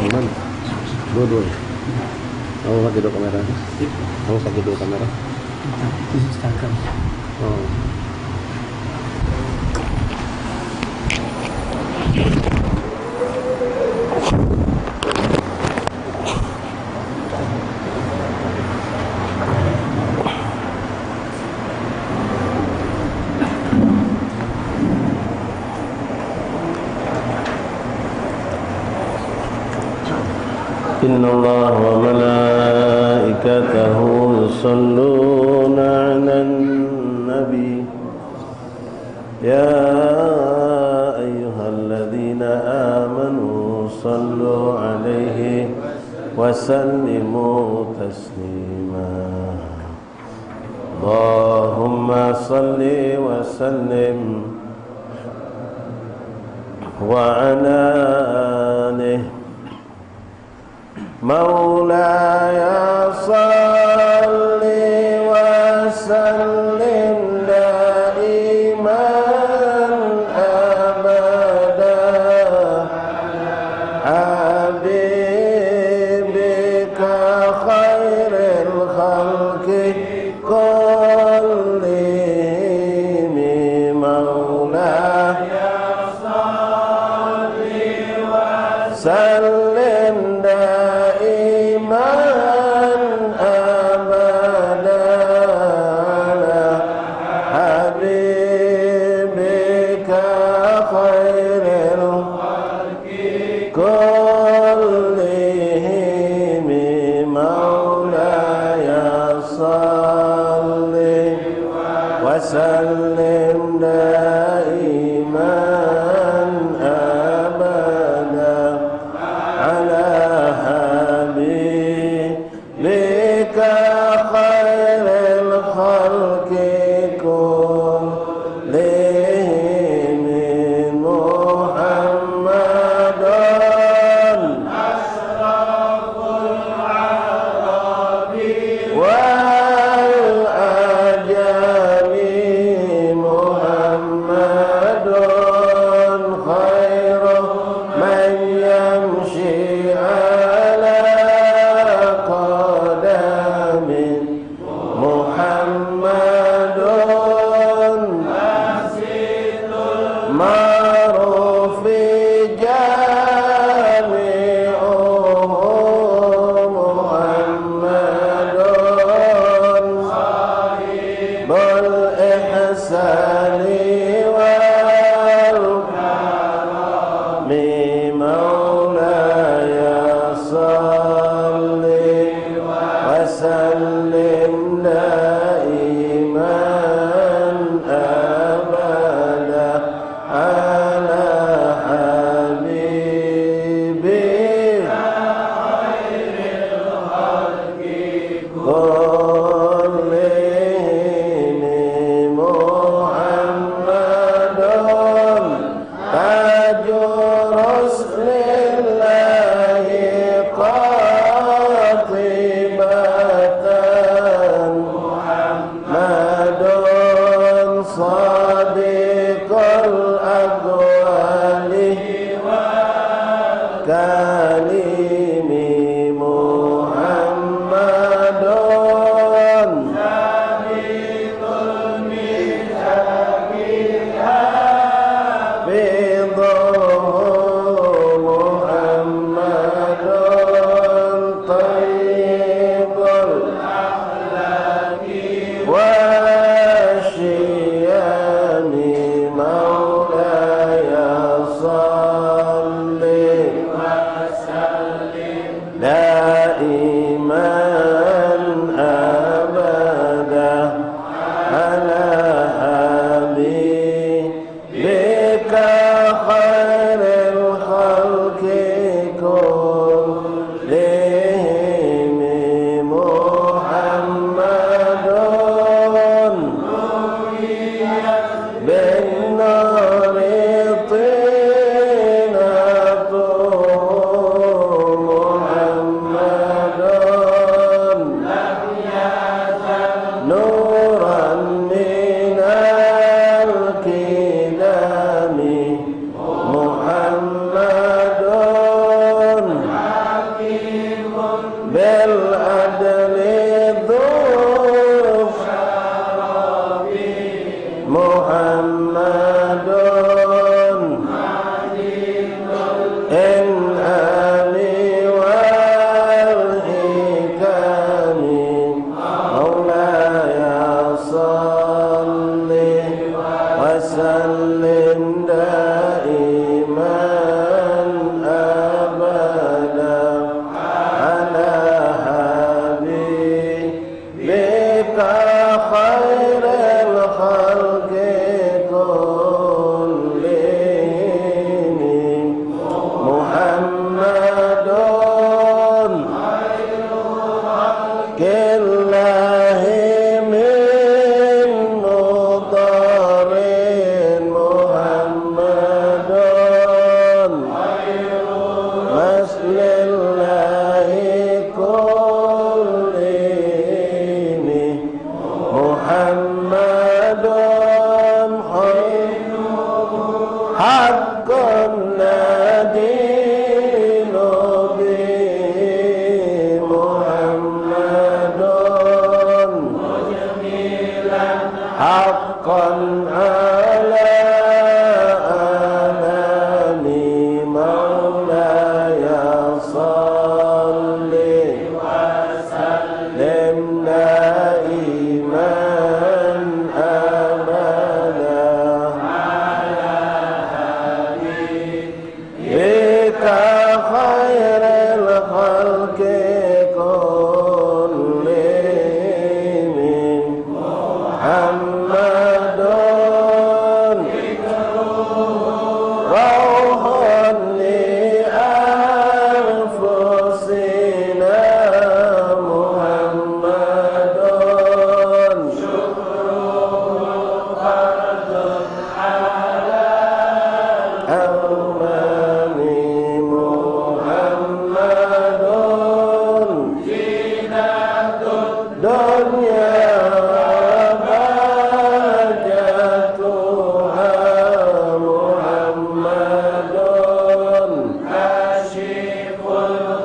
Mana? Dua-dua. Kamu pakai dua kamera? Kamu pakai dua kamera? This is Instagram. Oh. إن الله وملائكته يصلون على النبي يا أيها الذين آمنوا صلوا عليه وسلموا تسليما اللهم صل وسلم وعلى آله مولاي صل وسلم دائما أبدا حبيبك خير الخلق كلهم مولاي صل وسلم وسلم دائما أبدا على حبيبك خير الخلق كلهم محمد أشرف العرب وسلم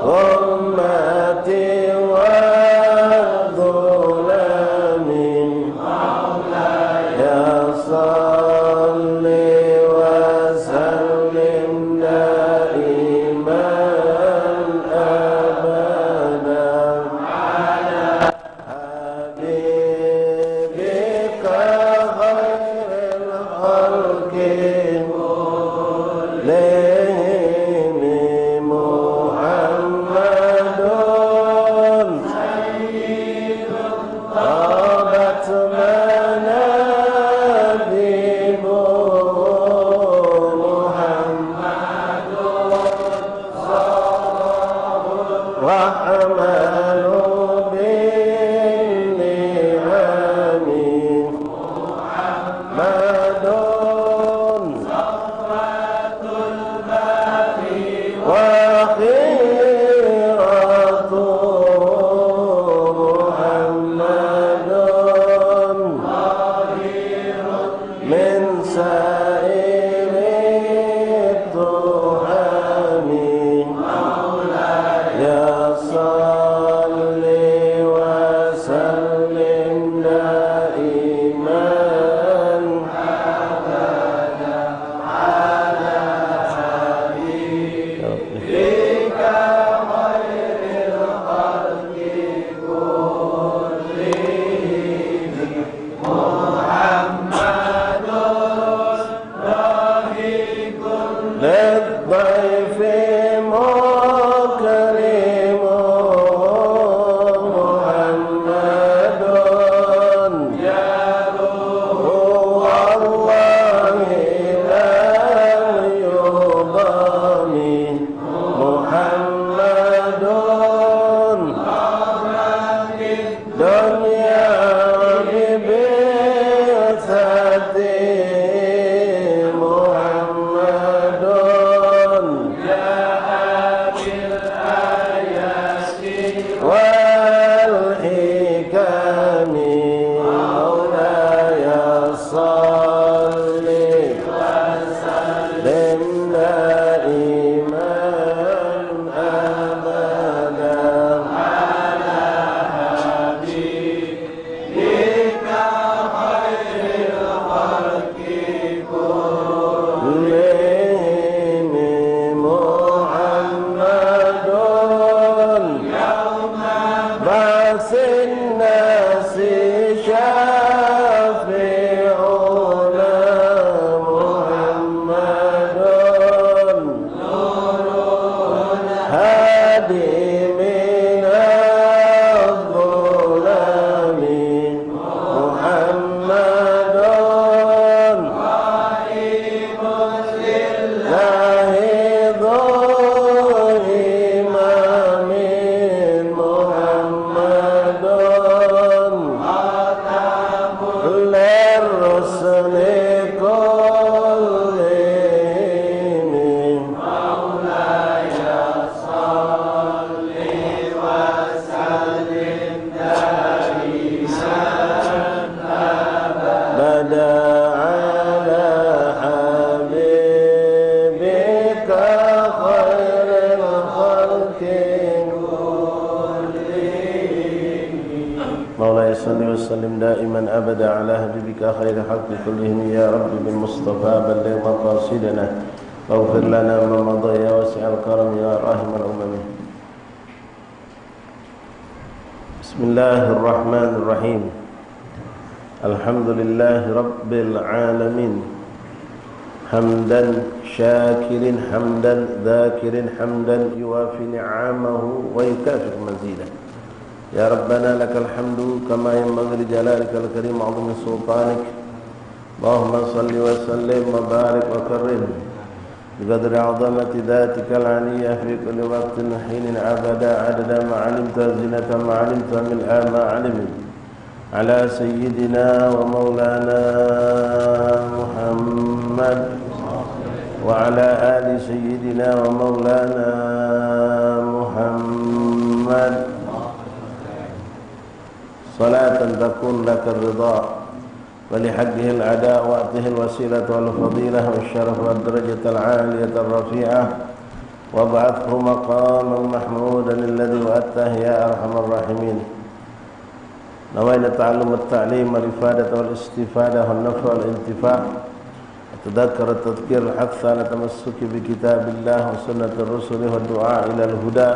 غمة وظلم مولاي صل وسلم دائما أبدا على حبيبك خير الخلق كلهم محمد سيد طابت منابه محمد رحمن بالنعم محمد وخيرة محمد من سائر التهم مولاي صل وسلم دائما أبدا على حبيبك خير الخلق كلهم محمد رهيب للضيف مكرم محمد روح الله لم يضام محمد دنيا ببعثة محمد والحكم مولاي صل وسلم دائما أبدا على حبيبك خير الخلق كلهم محمد يوم بعث الناس شافعنا محمد هادي من الظلام محمد غائب لله ذو إمام محمد للرسل كلهم مولاي صل وسلم دائما أبدا على حبيبك خير الخلق كلهم مولاي صل وسلم دائما أبدا على حبيبك خير الخلق كلهم يا رب بالمصطفى بلغ مقاصدنا واغفر لنا ما مضى يا واسع الكرم يا راحم الأمم بسم الله الرحمن الرحيم الحمد لله رب العالمين حمدا شاكر حمدا ذاكر حمدا يوافي نعمه ويكافئ مزيدا يا ربنا لك الحمد كما ينبغي لجلالك الكريم وعظيم سلطانك اللهم صل وسلم وبارك وكرم بقدر عظمة ذاتك العلية في كل وقت حين عبدا عدد ما علمت زنة ما علمت ملء ما علمت على سيدنا ومولانا محمد وعلى آل سيدنا ومولانا محمد صلاة تكون لك الرضا ولحقه العداء وأته الوسيلة والفضيلة والشرف والدرجة العالية الرفيعة وابعثه مقاما محمودا الذي وعدته يا أرحم الراحمين. نوينا تعلم التعليم والإفادة والاستفادة والنفع والانتفاع، تذكر التذكير الحث على تمسك بكتاب الله وسنة الرسل والدعاء إلى الهدى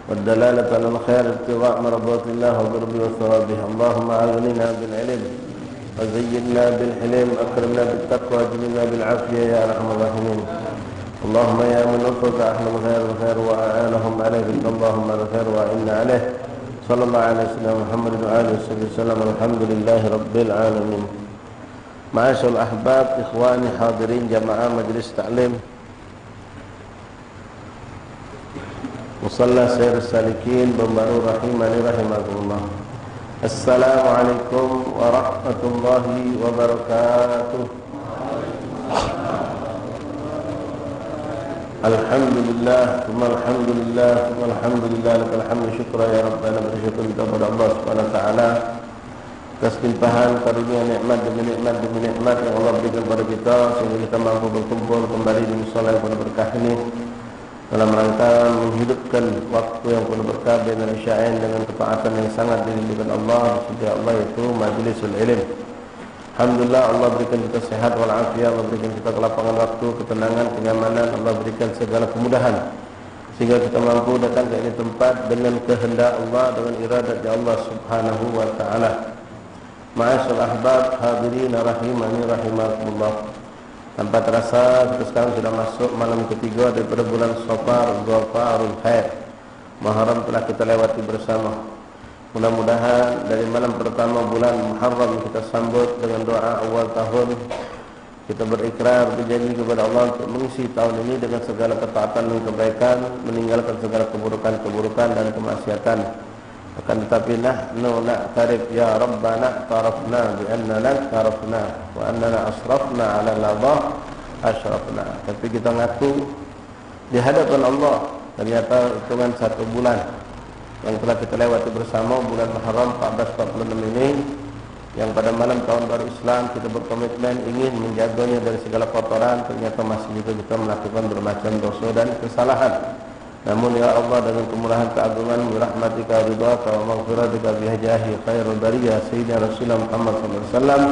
والدلالة على الخير ابتغاء مرضات الله وقربه وثوابه. اللهم أغننا بالعلم وزينا بالحلم، أكرمنا بالتقوى، جملنا بالعافية يا أرحم الراحمين. اللهم يا من وفق أهل الخير وأعانهم عليه، اللهم على الخير وأعنا عليه. صلى الله على سيدنا محمد وآله وصحبه وسلم. الحمد لله رب العالمين. Ma'asyarul ahbab, ikhwani hadirin jamaah majlis taklim Musalla Sair Salikin Bambaru rahimani rahimakumullah. Assalamualaikum warahmatullahi wabarakatuh. Alhamdulillah, alhamdulillah, alhamdulillah, lakal hamdu syukra ya Rabbana. Bersyukur kepada Allah Subhanahu wa taala atas limpahan karunia nikmat demi nikmat yang Allah berikan kepada kita sehingga kita mampu berkumpul kembali di musala yang penuh berkah ini dalam rangka menghidupkan waktu yang penuh berkah bainal isya'ain dengan ketaatan yang sangat dirindukan Allah di sisi Allah, yaitu majlisul ilm. Alhamdulillah, Allah berikan kita sehat walafiat, Allah berikan kita kelapangan waktu, ketenangan, kenyamanan, Allah berikan segala kemudahan sehingga kita mampu datang ke ini tempat dengan kehendak Allah, dengan iradat Allah Subhanahu wa taala. Ma'asyarul ahbab hadirin rahimani rahimakumullah. Tanpa terasa kita sekarang sudah masuk malam ketiga daripada bulan Safar, Dhafarul Khair. Muharram telah kita lewati bersama. Mudah-mudahan dari malam pertama bulan Muharram kita sambut dengan doa awal tahun. Kita berikrar, berjanji kepada Allah untuk mengisi tahun ini dengan segala ketaatan dan kebaikan, meninggalkan segala keburukan-keburukan dan kemaksiatan. Akan tetapi nahnu na'tarif ya Rabbana tarafna bi annana tarafna wa annana asrafna ala ladha asrafna. Tapi kita ngaku di hadapan Allah ternyata hitungan satu bulan yang telah kita lewati bersama, bulan Muharram 1446 ini, yang pada malam tahun baru Islam kita berkomitmen ingin menjaganya dari segala kotoran, ternyata masih juga kita melakukan bermacam dosa dan kesalahan. Namun ya Allah, dengan kemurahan keagungan, birahmatika ridhaka wa maghfiratika bihajahi khairul bariyah sayyidina Rasulullah Muhammad sallallahu alaihi wasallam,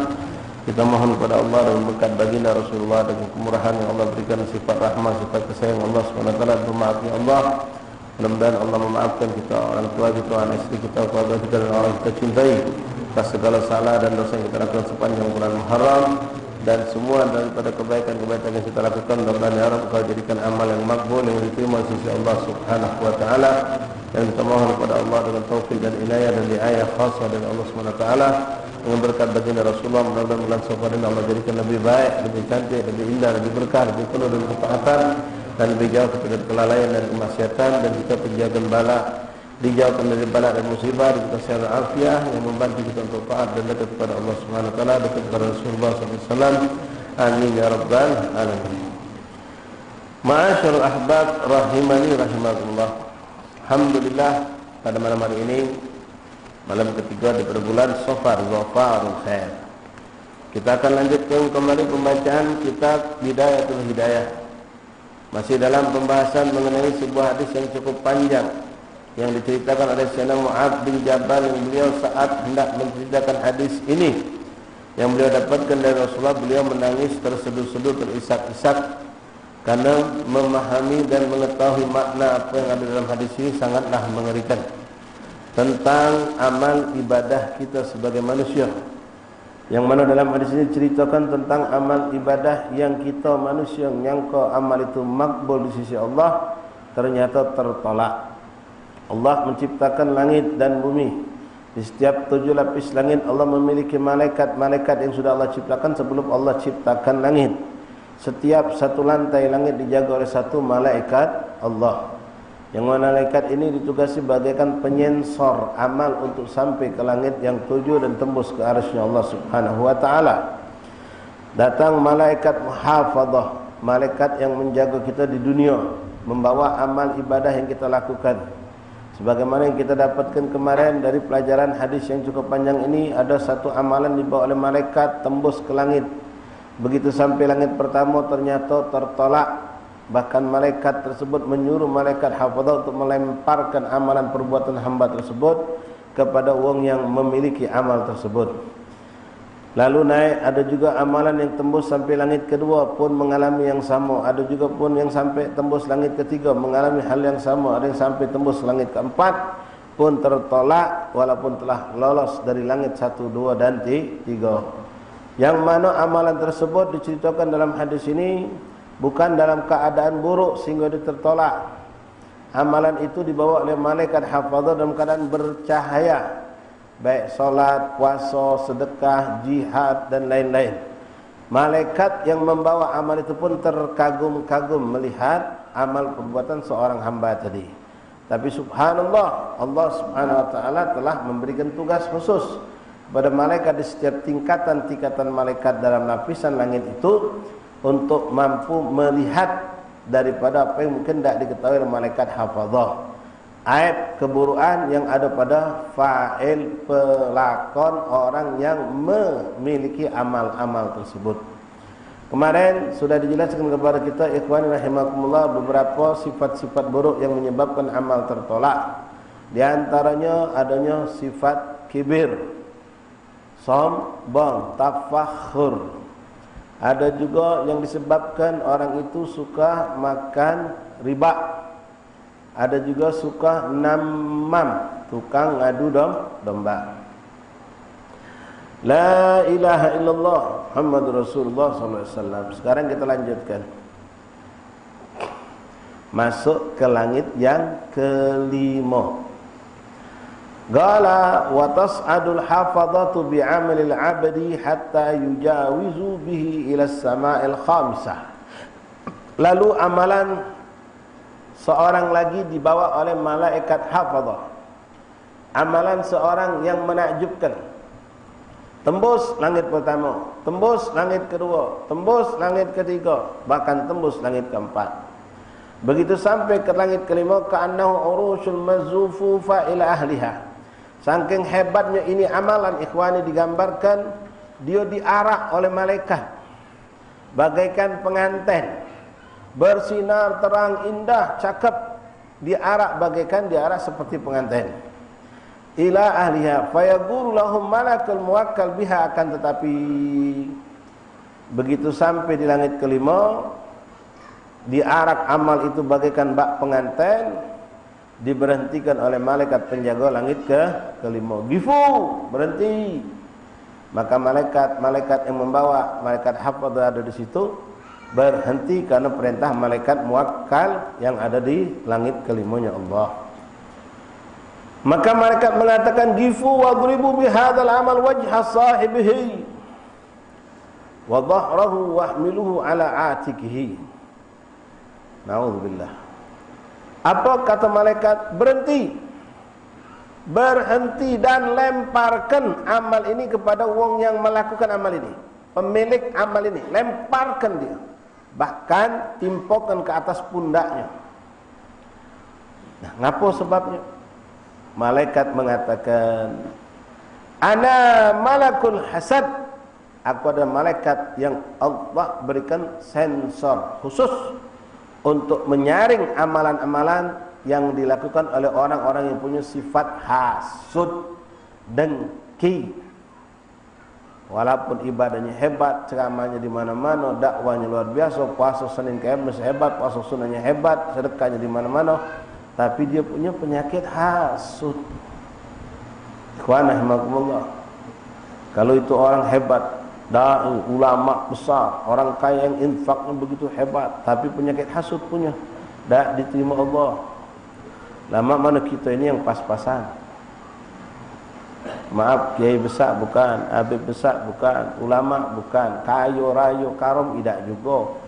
kita mohon kepada Allah dengan berkat baginda Rasulullah, dengan kemurahan yang Allah berikan, sifat rahmah, sifat kesayang Allah Subhanahu wa taala, bermaaf ya Allah. Mudah-mudahan Allah memaafkan kita, orang tua kita, anak istri kita, keluarga kita dan orang kita cintai atas segala salah dan dosa yang kita lakukan sepanjang bulan Muharram, dan semua daripada kebaikan-kebaikan yang kita lakukan, mudah-mudahan ya Rabb Kau jadikan amal yang makbul, yang diterima di sisi Allah Subhanahu wa taala. Dan kita mohon kepada Allah dengan taufik dan inayah dan riayah khasah dari Allah Subhanahu wa taala, dengan berkat baginda Rasulullah, mudah-mudahan bulan Safar ini Allah jadikan lebih baik, lebih cantik, lebih indah, lebih berkah, lebih penuh dengan ketaatan dan lebih jauh dari kelalaian dan kemaksiatan, dan kita penjagaan bala, dijauhkan dari bala dan musibah, kita sehat afiah yang membantu kita untuk taat dan dekat kepada Allah Subhanahu wa taala, dekat kepada Rasulullah sallallahu alaihi wasallam. Amin ya rabbal alamin. Ma'asyarul ahbab rahimani rahimakumullah. Alhamdulillah, pada malam hari ini, malam ketiga daripada bulan Safar, Dhafarul Khair, kita akan lanjutkan kembali pembacaan kitab Bidayatul Hidayah. Masih dalam pembahasan mengenai sebuah hadis yang cukup panjang yang diceritakan oleh Sayyidina Mu'adz bin Jabal, yang beliau saat hendak menceritakan hadis ini yang beliau dapatkan dari Rasulullah, beliau menangis terseduh-seduh, terisak-isak karena memahami dan mengetahui makna apa yang ada dalam hadis ini sangatlah mengerikan tentang amal ibadah kita sebagai manusia, yang mana dalam hadis ini ceritakan tentang amal ibadah yang kita manusia nyangka amal itu makbul di sisi Allah, ternyata tertolak. Allah menciptakan langit dan bumi. Di setiap 7 lapis langit Allah memiliki malaikat-malaikat yang sudah Allah ciptakan sebelum Allah ciptakan langit. Setiap satu lantai langit dijaga oleh satu malaikat Allah, yang mana malaikat ini ditugasi bagaikan penyensor amal untuk sampai ke langit yang 7 dan tembus ke arsy Allah Subhanahu wa taala. Datang malaikat muhafadzah, malaikat yang menjaga kita di dunia, membawa amal ibadah yang kita lakukan. Sebagaimana yang kita dapatkan kemarin dari pelajaran hadis yang cukup panjang ini, ada satu amalan dibawa oleh malaikat tembus ke langit. Begitu sampai langit pertama ternyata tertolak Bahkan malaikat tersebut menyuruh malaikat hafazah untuk melemparkan amalan perbuatan hamba tersebut kepada wong yang memiliki amal tersebut. Lalu naik, ada juga amalan yang tembus sampai langit kedua pun mengalami yang sama. Ada juga pun yang sampai tembus langit ketiga mengalami hal yang sama. Ada yang sampai tembus langit keempat pun tertolak walaupun telah lolos dari langit 1, 2 dan 3. Yang mana amalan tersebut diceritakan dalam hadis ini bukan dalam keadaan buruk sehingga dia tertolak. Amalan itu dibawa oleh malaikat hafazah dalam keadaan bercahaya, baik solat, puasa, sedekah, jihad dan lain-lain. Malaikat yang membawa amal itu pun terkagum-kagum melihat amal perbuatan seorang hamba tadi. Tapi subhanallah, Allah subhanahu wa ta'ala telah memberikan tugas khusus kepada malaikat di setiap tingkatan-tingkatan malaikat dalam lapisan langit itu untuk mampu melihat daripada apa yang mungkin tidak diketahui oleh malaikat hafazah. Aib keburukan yang ada pada fa'il, pelakon, orang yang memiliki amal-amal tersebut. Kemarin sudah dijelaskan kepada kita ikhwan rahimakumullah beberapa sifat-sifat buruk yang menyebabkan amal tertolak. Di antaranya adanya sifat kibir, sombong, tafakhur. Ada juga yang disebabkan orang itu suka makan riba. Ada juga suka namam, tukang ngadu domba. La ilaha illallah Muhammadur Rasulullah SAW. Sekarang kita lanjutkan. Masuk ke langit yang kelima. Qala wa tas'adul hafadhatu bi'amalil 'abdi hatta yujawizu bihi ila as-sama'il khamisah. Lalu amalan seorang lagi dibawa oleh malaikat hafazah. Amalan seorang yang menakjubkan. Tembus langit pertama, tembus langit kedua, tembus langit ketiga, bahkan tembus langit keempat. Begitu sampai ke langit kelima, ka'annahu urushul mazufufa ila ahliha. Saking hebatnya ini amalan ikhwani digambarkan, dia diarak oleh malaikat bagaikan pengantin, bersinar terang indah, cakap, diarak bagaikan diarak seperti pengantin. Ila ahliha fayaqulu lahum malakul muwakkal biha, akan tetapi begitu sampai di langit kelima, diarak amal itu bagaikan bak pengantin, diberhentikan oleh malaikat penjaga langit kelima. Gifu, berhenti. Maka malaikat yang membawa, malaikat hafazah ada di situ, berhenti karena perintah malaikat muwakkal yang ada di langit kelimanya Allah. Maka malaikat mengatakan, gifu wadribu bihadzal amal wajha sahibihi wa dhahrahu wahmiluhu ala atikihi. Na'udzubillah. Apa kata malaikat? Berhenti. Berhenti dan lemparkan amal ini kepada wong yang melakukan amal ini, pemilik amal ini. Lemparkan dia, bahkan timpakan ke atas pundaknya. Nah, ngapa sebabnya? Malaikat mengatakan, ana malakul hasad. Aku adalah malaikat yang Allah berikan sensor khusus untuk menyaring amalan-amalan yang dilakukan oleh orang-orang yang punya sifat hasud, dengki. Walaupun ibadahnya hebat, ceramahnya di mana-mana, dakwanya luar biasa, puasa Senin Kamis hebat, puasa sunnahnya hebat, sedekahnya di mana-mana, tapi dia punya penyakit hasud. Ikhwanah rahimakumullah. Kalau itu orang hebat, dai, ulama besar, orang kaya yang infaknya begitu hebat, tapi penyakit hasud punya, tak diterima Allah. Lama mana kita ini yang pas-pasan. Maaf, kiai besar bukan, habib besar bukan, ulama bukan, kayo rayo karom tidak juga.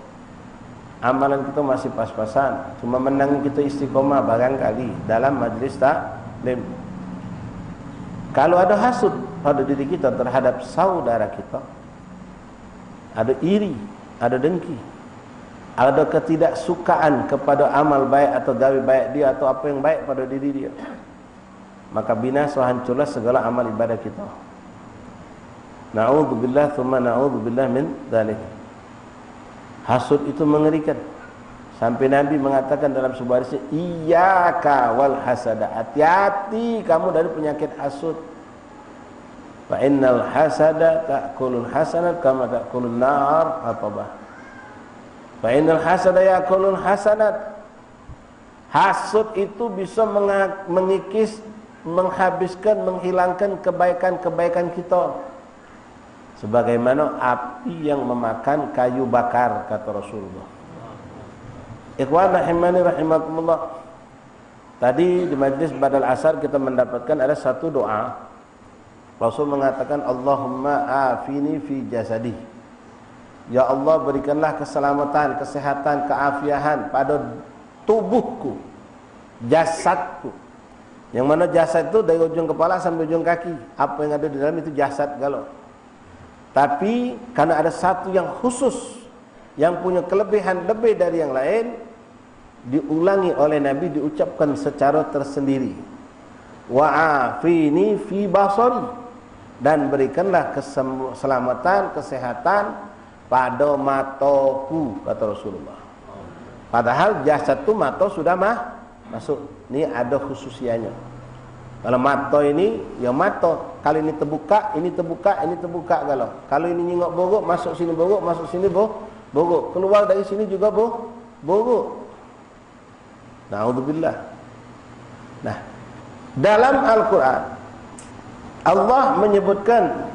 Amalan kita masih pas-pasan, cuma menang kita istiqomah barangkali dalam majlis taklim. Kalau ada hasud pada diri kita terhadap saudara kita, ada iri, ada dengki, ada ketidaksukaan kepada amal baik atau gawe baik dia atau apa yang baik pada diri dia, maka binasa, hancurlah segala amal ibadah kita. Na'udzubillah thumma na'udzubillah min dzalik. Hasud itu mengerikan. Sampai Nabi mengatakan dalam sebuah hadis, iyyaka wal hasada, hati-hati kamu dari penyakit hasud. Fa innal hasada ta'kulul hasanat kama ta'kulun nar hatabah. Fa innal hasada ya'kulul hasanat. Hasud itu bisa mengikis, menghabiskan, menghilangkan kebaikan-kebaikan kita. Sebagaimana api yang memakan kayu bakar, kata Rasulullah. Ikhwan rahimani rahimakumullah. Tadi di majlis badal asar kita mendapatkan ada satu doa. Rasul mengatakan, Allahumma afini fi jasadi. Ya Allah, berikanlah keselamatan, kesehatan, keafiahan pada tubuhku, jasadku. Yang mana jasad itu dari ujung kepala sampai ujung kaki. Apa yang ada di dalam itu jasad galau. Tapi karena ada satu yang khusus, yang punya kelebihan lebih dari yang lain, diulangi oleh Nabi, diucapkan secara tersendiri. Wa'afini fi basari, dan berikanlah keselamatan, kesehatan pada mataku, kata Rasulullah. Padahal jasad itu mata sudah masuk. Ini ada khususianya. Kalau mata ini, ya mata. Kalau ini terbuka, ini terbuka, ini terbuka. Kalau ini nyingok borok, masuk sini borok, masuk sini borok. Keluar dari sini juga borok. Na'udzubillah. Nah, dalam Al-Quran Allah menyebutkan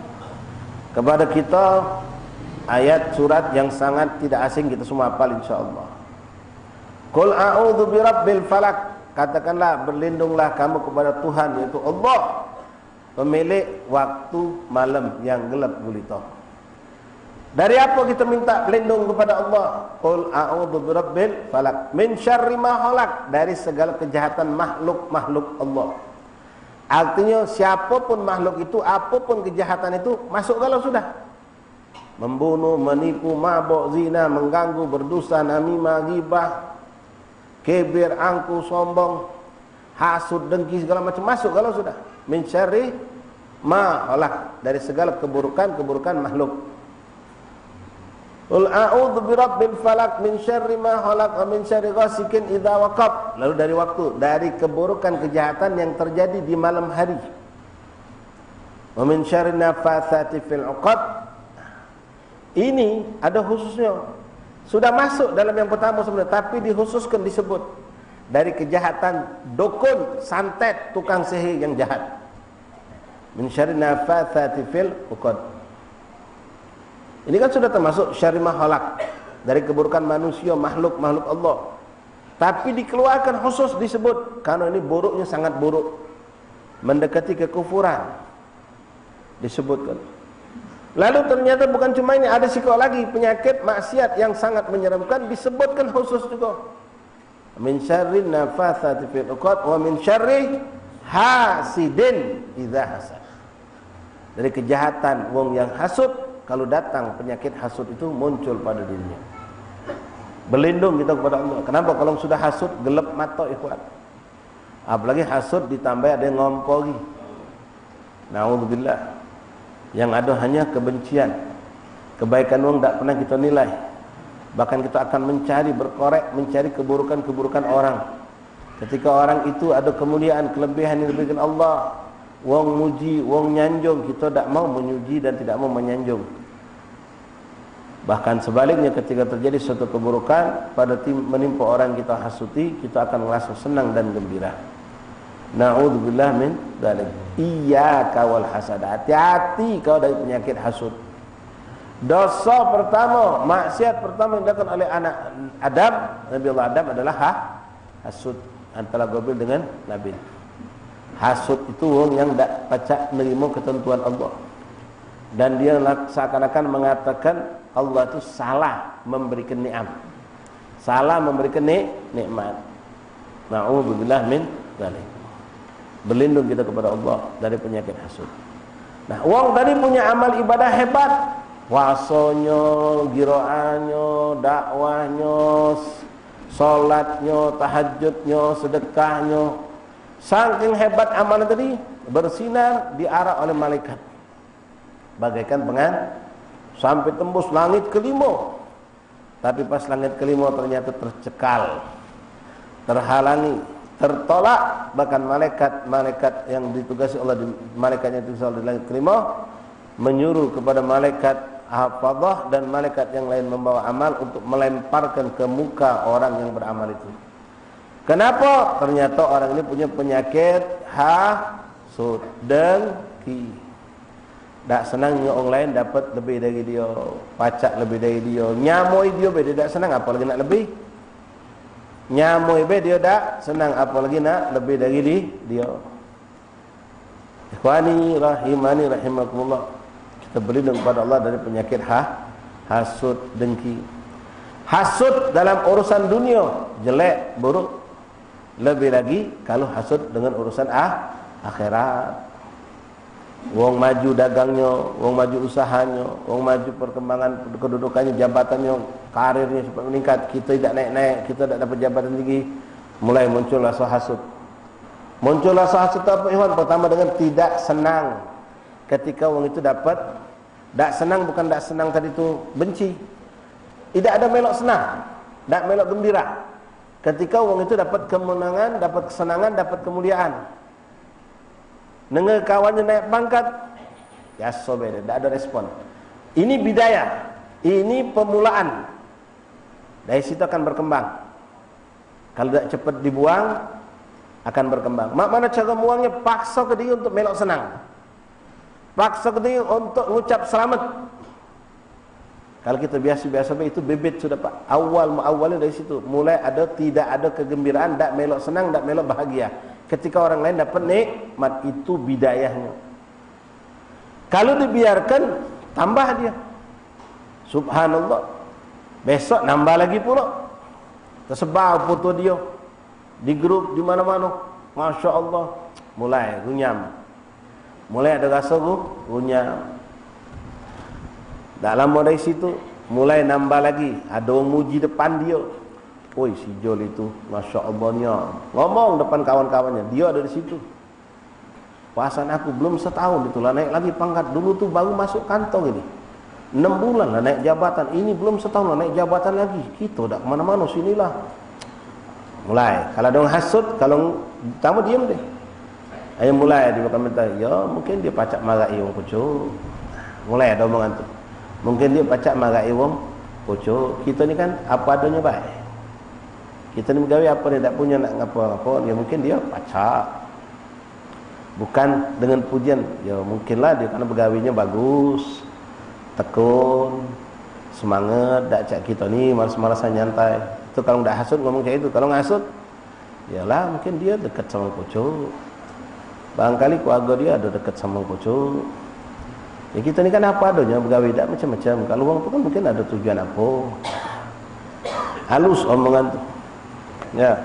kepada kita ayat surat yang sangat tidak asing, kita semua hafal insyaAllah. Qul a'udzu birabbil falak, katakanlah berlindunglah kamu kepada Tuhan, yaitu Allah, pemilik waktu malam yang gelap gulita. Dari apa kita minta pelindung kepada Allah? Qul a'udzu birabbil falak min syarri ma khalaq, dari segala kejahatan makhluk-makhluk Allah. Artinya siapapun makhluk itu, apapun kejahatan itu, masuk kalau sudah. Membunuh, menipu, mabuk, zina, mengganggu, berdusta, namimah, ghibah, kibir, angku, sombong, hasud, dengki, segala macam, masuk kalau sudah. Min syarri ma khalaq, dari segala keburukan makhluk. Qul a'udzu birabbil falaq min syarri ma khalaq wa min syarri ghasikin idza waqab. Lalu dari keburukan kejahatan yang terjadi di malam hari. Wa min syarri nafatsati fil 'uqad. Ini ada khususnya. Sudah masuk dalam yang pertama sebenarnya, tapi dikhususkan, disebut dari kejahatan dukun, santet, tukang sihir yang jahat. Min syarri nafatsati fil 'uqad. Ini kan sudah termasuk syarri ma khalaq, dari keburukan manusia, makhluk-makhluk Allah. Tapi dikeluarkan khusus disebut karena ini buruknya sangat buruk, mendekati kekufuran, disebutkan. Lalu ternyata bukan cuma ini, ada sikap lagi, penyakit maksiat yang sangat menyeramkan, disebutkan khusus juga. Min syarri nafatsati fil 'uqad wa min syarri hasidin idza hasad. Dari kejahatan wong yang hasud, kalau datang penyakit hasud itu muncul pada dirinya. Berlindung kita kepada Allah. Kenapa? Kalau sudah hasud, gelap mata, ikhwan. Apalagi hasud ditambah ada yang ngompori. Na'udzubillah. Yang ada hanya kebencian. Kebaikan orang tak pernah kita nilai. Bahkan kita akan mencari, berkorek, mencari keburukan-keburukan orang. Ketika orang itu ada kemuliaan, kelebihan yang diberikan Allah, wong muji, wong nyanjung, kita tak mau menyuji dan tidak mau menyanjung. Bahkan sebaliknya, ketika terjadi suatu keburukan pada menimpa orang kita hasuti, kita akan merasa senang dan gembira. Na'udzubillah min dzalik. Iyyaka wal hasad, hati-hati kau dari penyakit hasud. Dosa pertama, maksiat pertama yang dilakukan oleh anak Adam, Nabi Allah Adam, adalah hasud, antara Qabil dengan Nabil. Hasud itu orang yang tak pacak menerima ketentuan Allah, dan dia seakan-akan mengatakan Allah itu salah memberikan nikmat, salah memberikan nikmat. Na'udzubillah min dzalik. Berlindung kita kepada Allah dari penyakit hasud. Nah, orang tadi punya amal ibadah hebat, puasanya, giraannya, dakwahnya, salatnya, tahajudnya, sedekahnya. Saking hebat amalan tadi, bersinar diarah oleh malaikat bagaikan pengan sampai tembus langit kelima. Tapi pas langit kelima ternyata tercekal, terhalangi, tertolak. Bahkan malaikat yang ditugasi Allah, malaikatnya itu di langit kelima, menyuruh kepada malaikat hafadzah dan malaikat yang lain membawa amal untuk melemparkan ke muka orang yang beramal itu. Kenapa? Ternyata orang ini punya penyakit hasud, dengki. Tak senang orang lain dapat lebih dari dia, pacak lebih dari dia, nyamoi dia be, dia tak senang, apalagi nak lebih. Nyamoi be dia tak senang, apalagi nak lebih dari dia. Ikhwani rahimani rahimakumullah, kita berlindung kepada Allah dari penyakit hasud, dengki. Hasud dalam urusan dunia jelek, buruk. Lebih lagi kalau hasud dengan urusan akhirat. Wong maju dagangnya, wong maju usahanya, wong maju perkembangan kedudukannya, jabatannya, karirnya supaya meningkat, kita tidak naik-naik, kita tidak dapat jabatan tinggi, mulai muncul rasa hasud. Muncul rasa hasud apa, Ikhwan? Pertama dengan tidak senang ketika wong itu dapat. Tak senang, bukan tak senang tadi itu benci. Tidak ada melok senang, tak melok gembira. Ketika wong itu dapat kemenangan, dapat kesenangan, dapat kemuliaan. Dengar kawannya naik pangkat, ya sobek, tak ada respon. Ini bidayah, ini pemulaan. Dari situ akan berkembang. Kalau tak cepat dibuang, akan berkembang. Mana cara buangnya? Paksa ke dia untuk melok senang, paksa ke dia untuk mengucap selamat. Kalau kita biasa-biasa itu bebet sudah Pak. Awalnya dari situ mulai ada, tidak ada kegembiraan, tak melok senang, tak melok bahagia. Ketika orang lain dapat nikmat, itu bidayahnya. Kalau dibiarkan, tambah dia. Subhanallah. Besok nambah lagi pula. Tersebar foto dia di grup di mana-mana. Masya Allah. Mulai runyam. Mulai ada rasa runyam. Tak lama dari situ mulai nambah lagi. Ada orang muji depan dia. Oi, si Jol itu, Masya Allahnya, ngomong depan kawan-kawannya, dia ada di situ. Pasan aku belum setahun itulah naik lagi pangkat. Dulu tuh baru masuk kantong ini, 6 bulan lah naik jabatan. Ini belum setahun lah naik jabatan lagi. Kita tak kemana-mana, sinilah. Mulai, kalau ada orang hasut, kalau kamu diam deh. Ayo mulai di komentar, ya mungkin dia pacak marai orang pucuk. Mulai ada omongan tu. Mungkin dia pacak marai orang pucuk. Kita ni kan apa adanya baik. Kita ni bergawe apa, dia tak punya nak apa-apa, ya mungkin dia pacak. Bukan dengan pujian, ya mungkinlah dia kerana bergawinya bagus, tekun, semangat, tak cak kita ni malas-malasan nyantai. Itu kalau tak hasut ngomong kayak itu. Kalau ngasut, yalah mungkin dia dekat sama pucuk. Barangkali keluarga dia ada dekat sama pucuk. Ya kita ni kan apa adanya, bergawe tak macam-macam. Kalau orang tu kan mungkin ada tujuan apa. Halus omongan tu. Ya.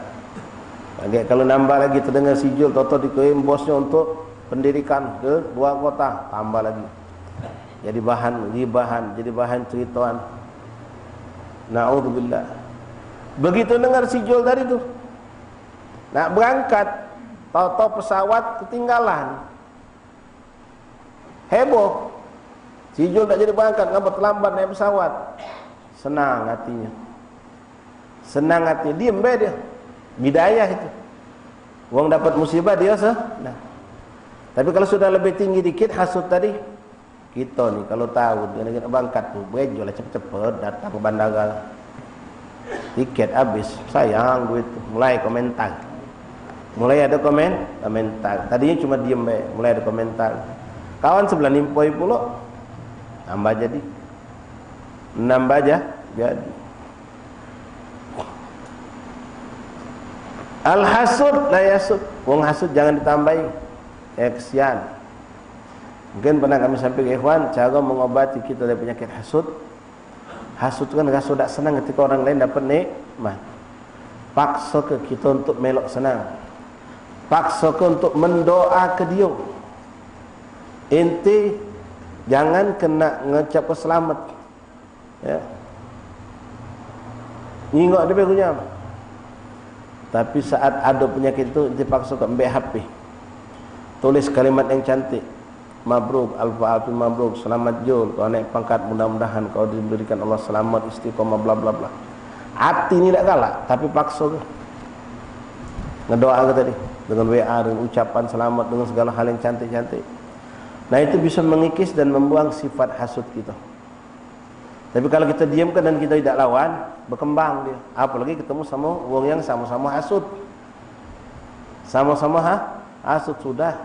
Lagi kalau nambah lagi terdengar sijil toto dikirim bosnya untuk pendidikan ke luar kota, tambah lagi. Jadi bahan ceritakan. Na'udzubillah. Begitu dengar sijil tadi tu, nak berangkat, toto pesawat ketinggalan. Heboh. Sijil tak jadi berangkat, ngapa terlambat naik pesawat. Senang hatinya. Senang hati, diam be dia. Bidayah itu. Wong dapat musibah dia nah. Tapi kalau sudah lebih tinggi dikit hasut tadi, kita ni kalau tahu dia nak berangkat tu, bejo lah cepet-cepet datang ke bandara. Tiket habis, sayang duit tu. Mulai komentar. Mulai ada komentar. Tadinya cuma diam be, mulai ada komentar. Kawan sebelah nimpoi pula. Nambah jadi. Nambah aja jadi. Al-hasud la yasud. Wong hasud jangan ditambahi. Kesian. Mungkin pernah kami sampaikan ikhwan, cara mengobati kita dari penyakit hasud. Hasud kan rasa tak senang ketika orang lain dapat nikmat. Paksa ke kita untuk melok senang. Paksa ke untuk mendoa ke dia. Inti jangan kena ngecap selamat. Ya. Ingat dia punya. Tapi saat ada penyakit itu dipaksa ke ambil HP. Tulis kalimat yang cantik. mabruk, alfi mabruk, selamat jul, kau naik pangkat, mudah-mudahan kau diberikan Allah selamat, istiqomah, bla bla bla. Hati ni tak galak, tapi paksa ke. Ngedoa ke tadi dengan WA, dengan ucapan selamat, dengan segala hal yang cantik-cantik. Nah itu bisa mengikis dan membuang sifat hasud kita. Tapi kalau kita diamkan dan kita tidak lawan, berkembang dia. Apalagi ketemu sama orang yang sama-sama hasud. Sama-sama hasud, sudah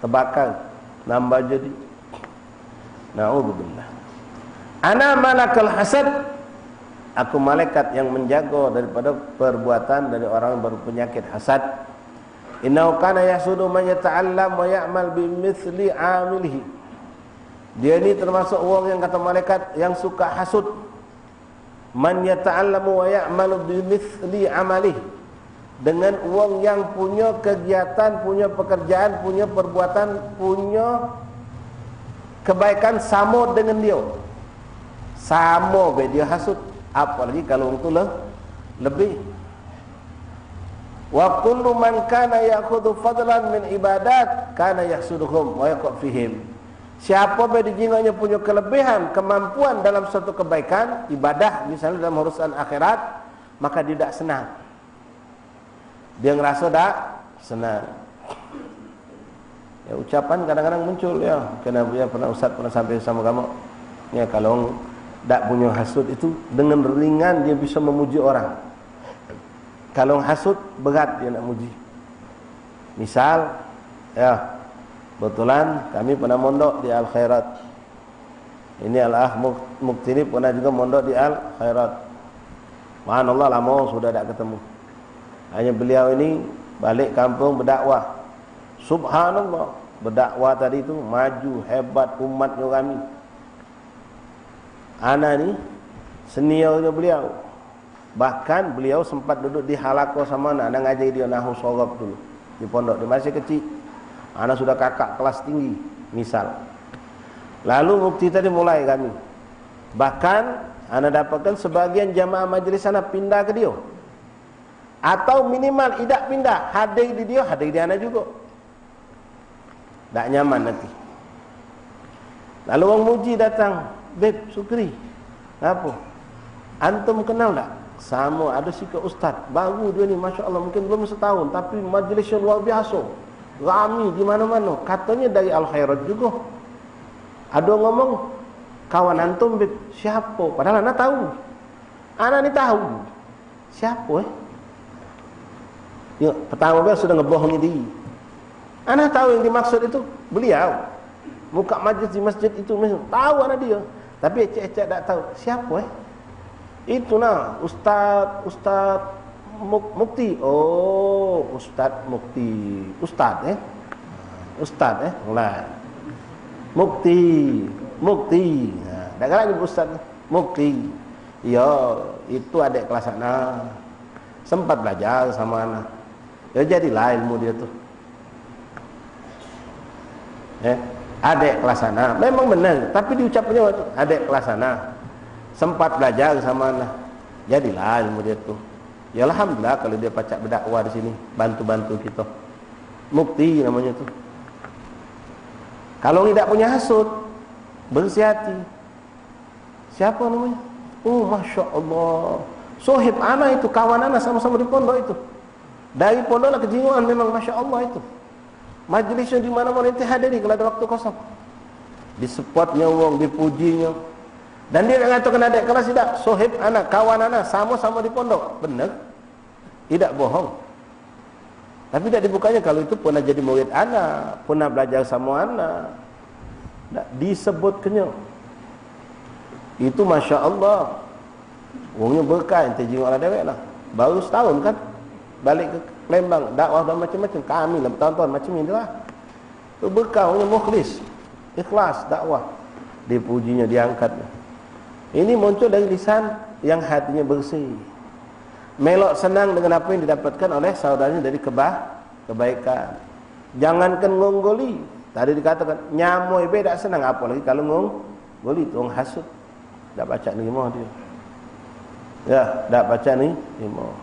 terbakar, nambah jadi. Na'udzubillah. Ana malakal hasad. Aku malaikat yang menjaga daripada perbuatan dari orang yang berpenyakit hasad. Innahu kana yasudu man yata'allam wa ya'mal bimithli 'amilihi. Dia ini termasuk orang yang kata malaikat yang suka hasud. Man yata'allamu wa ya'malu bimithli 'amalihi. Dengan orang yang punya kegiatan, punya pekerjaan, punya perbuatan, punya kebaikan sama dengan dia. Sama be dia hasud. Apalagi kalau itu lebih. Wa kullu man kana ya'khudhu fadlan min ibadat kana yahsuduhum wa yaqa fihim. Siapa yang dijinganya punya kelebihan, kemampuan dalam suatu kebaikan, ibadah misalnya dalam urusan akhirat, maka dia tidak senang. Dia ngerasa tak senang. Ya, ucapan kadang-kadang muncul ya. Pernah Ustaz pernah sampai sama kamu. Ya, kalau tak punya hasud itu dengan ringan dia bisa memuji orang. Kalau hasud berat dia nak muji. Misal ya, kebetulan kami pernah mondok di Al Khairat. Ini Al-Ah Muktini pernah juga mondok di Al Khairat. Subhanallah, lama sudah tak ketemu. Hanya beliau ini balik kampung berdakwah. Subhanallah, berdakwah tadi itu maju hebat umatnya kami. Ana ni seniornya beliau. Bahkan beliau sempat duduk di halaqah sama anak ngaji dia nahwu shorab dulu di pondok. Dia masih kecil. Ana sudah kakak kelas tinggi misal. Lalu mufti tadi mulai kami. Bahkan ana dapatkan sebagian jamaah majlis sana pindah ke dia. Atau minimal tidak pindah, hadir di dia, hadir di ana juga. Tak nyaman nanti. Lalu orang muji datang, "Beb, Sukri. Apa? Antum kenal tak? Sama ada si ke ustaz. Baru dia ni, masya-Allah, mungkin belum setahun, tapi majlisnya luar biasa. Rami di mana-mana. Katanya dari Al Khairat juga. Ada ngomong, kawan antum, Beb, siapa? Padahal ana tahu. Ana ni tahu. Siapa Ya, pertama dia sudah ngebohongi diri. Ana tahu yang dimaksud itu beliau. Muka majlis di masjid itu tahu anak dia. Tapi ecek-ecek tak tahu. Siapa Itu nah, Ustaz Mukti. Oh, Ustaz Mukti. Ustaz Ustaz mulai. Mukti. Nah, dah kan lagi Ustaz Mukti. Ya, itu adik kelas anak. Sempat belajar sama anak. Ya jadilah ilmu dia tuh. Adik kelas sana. Memang benar, tapi diucapnya waktu adik kelas sana. Sempat belajar sama anak. Jadilah ilmu dia tuh. Ya alhamdulillah kalau dia pacak berdakwah di sini, bantu-bantu kita. Mukti namanya tuh. Kalau tidak punya hasud, bersih hati. Siapa namanya? Oh, masya Allah. Sohib anak itu, kawan anak sama-sama di pondok itu. Dari pondok lah kejinguan memang masya Allah itu. Majlisnya di mana-mana nanti hadiri kalau ada waktu kosong. Di spotnya wong, dipujinya. Dan dia mengatakan adik kelas tidak, sohib anak, kawan anak, sama-sama di pondok. Benar? Tidak bohong. Tapi tidak dibukanya kalau itu pernah jadi murid anak, pernah belajar sama anak. Tak disebutkannya. Itu masya Allah. Wongnya berkah, ente jingok lah dewek lah. Baru setahun kan, balik ke Lembang, dakwah dan macam-macam. Kami lah bertahun-tahun macam ini lah. Itu berkah, wongnya mukhlis, ikhlas dakwah. Dipujinya, diangkatnya. Ini muncul dari lisan yang hatinya bersih. Melok senang dengan apa yang didapatkan oleh saudaranya dari kebaikan. Jangankan ngonggoli. Tadi dikatakan nyamoy be tak senang, apalagi kalau ngonggoli itu orang hasud. Tak baca ni mau dia. Ya, tak baca ni mau.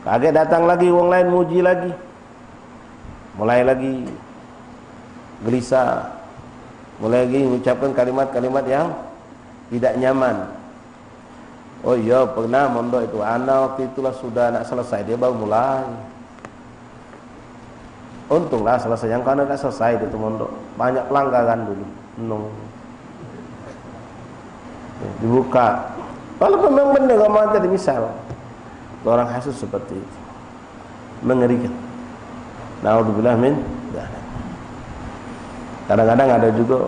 Kaget datang lagi orang lain muji lagi. Mulai lagi. gelisah, mulai lagi mengucapkan kalimat-kalimat yang tidak nyaman. Oh iya, pernah mondok itu anak waktu itulah sudah nak selesai, dia baru mulai. Untunglah selesai, yang karena nak selesai itu mondok banyak pelanggaran dulu. Dibuka. Walaupun memang benar omongan tadi, misal orang hasud seperti itu, mengerikan. Naudzubillah min dzalik. Kadang-kadang ada juga,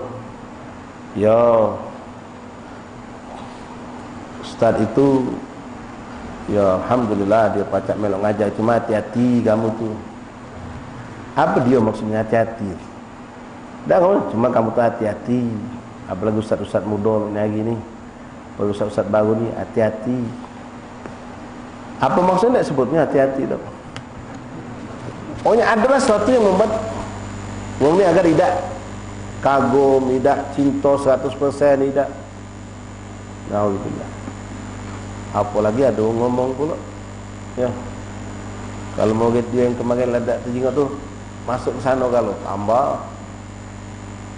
Ustaz itu, alhamdulillah dia pacak melok ngajar, cuma hati-hati kamu tuh. Apa dia maksudnya hati-hati? Cuma kamu tuh hati-hati. Apalagi ustaz-ustaz muda ini, ustaz-ustaz baru ni, hati-hati. Apa maksudnya sebutnya hati-hati tu? Pokoknya adalah sesuatu yang membuat ini agar tidak kagum, tidak cinta 100%, tidak. Alhamdulillah. Apalagi ada orang ngomong pula, kalau mau dia yang kemarin ledak terjingat tu masuk ke sana, kalau tambah